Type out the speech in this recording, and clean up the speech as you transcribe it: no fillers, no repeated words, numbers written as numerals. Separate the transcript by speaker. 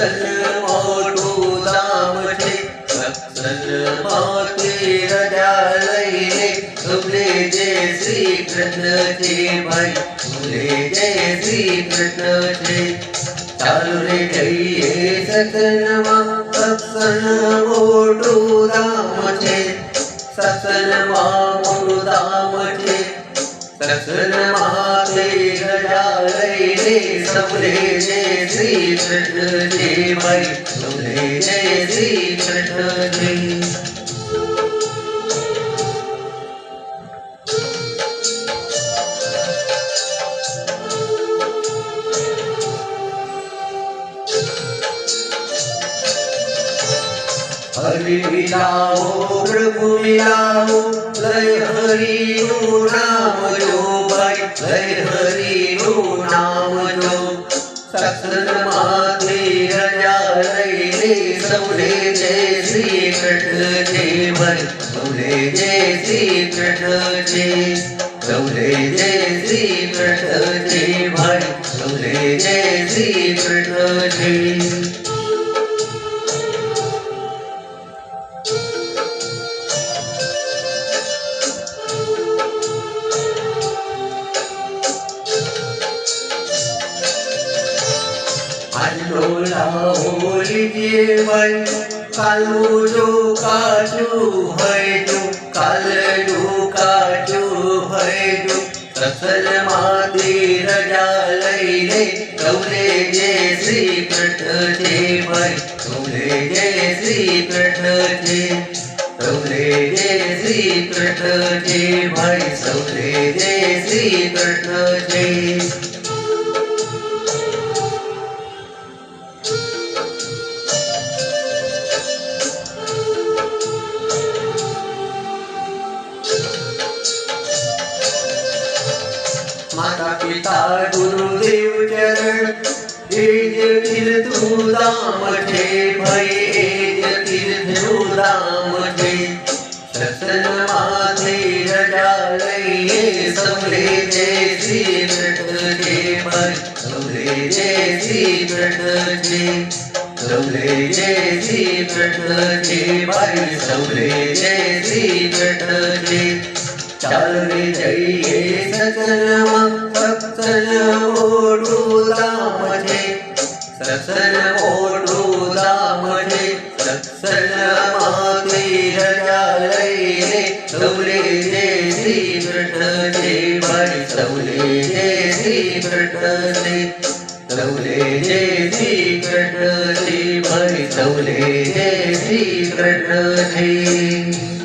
Speaker 1: સત્સંગ મોટું ધામ છે, સત્સંગમાં તે રજા લઈને બોલે જય શ્રી કૃષ્ણ છે ભાઈ, બોલે જય શ્રી કૃષ્ણ છે. ચાલો રે જઈએ સત્સંગમાં, સત્સંગ મોટું ધામ છે, સત્સંગમાં મોટું ધામ છે. સત્સંગમાં તે રજા લઈને બોલે જય શ્રી કૃષ્ણ છે ભાઈ, બોલે જય શ્રી કૃષ્ણ છે. હરિ મિલાવો પ્રભુ મિલાવો, લય હરિનું નામ જો ભાઈ, લય હરિનું નામ જો. સત્સંગમાં તે રજા લઈને બોલે જય શ્રી કૃષ્ણ છે ભાઈ, બોલે જય શ્રી કૃષ્ણ છે, બોલે જય શ્રી કૃષ્ણ છે ભાઈ, બોલે જય શ્રી કૃષ્ણ છે. આજનો લાવો લીજીએ ભાઈ, કાલનું જો કાચું હોય જો, કાલનું કાચું હોય જો. સત્સંગમાં તે રજા લઈને બોલે જય શ્રી કૃષ્ણ છે ભાઈ, બોલે જય શ્રી કૃષ્ણ છે, બોલે જય શ્રી કૃષ્ણ છે ભાઈ, બોલે જય શ્રી કૃષ્ણ છે. માતા પિતા ગુરુદેવ ચરણ એ જ તીર્થનું ધામ છે ભાઈ, એ જ તીર્થનું ધામ છે. સત્સંગમાં તે રજા લઈને બોલે જય શ્રી કૃષ્ણ છે ભાઈ, બોલે જય શ્રી કૃષ્ણ છે, બોલે જય શ્રી કૃષ્ણ છે ભાઈ, બોલે જય શ્રી કૃષ્ણ છે. ચાલ રે જઈએ સત્સંગમાં, સત્સંગ મોટું ધામ છે, સત્સંગ મોટું ધામ છે. સત્સંગમાં તે રજા લઈને બોલે જય શ્રી કૃષ્ણ છે ભાઈ, બોલે જય શ્રી કૃષ્ણ છે, બોલે જય શ્રી કૃષ્ણ છે ભાઈ, બોલે જય શ્રી કૃષ્ણ છે.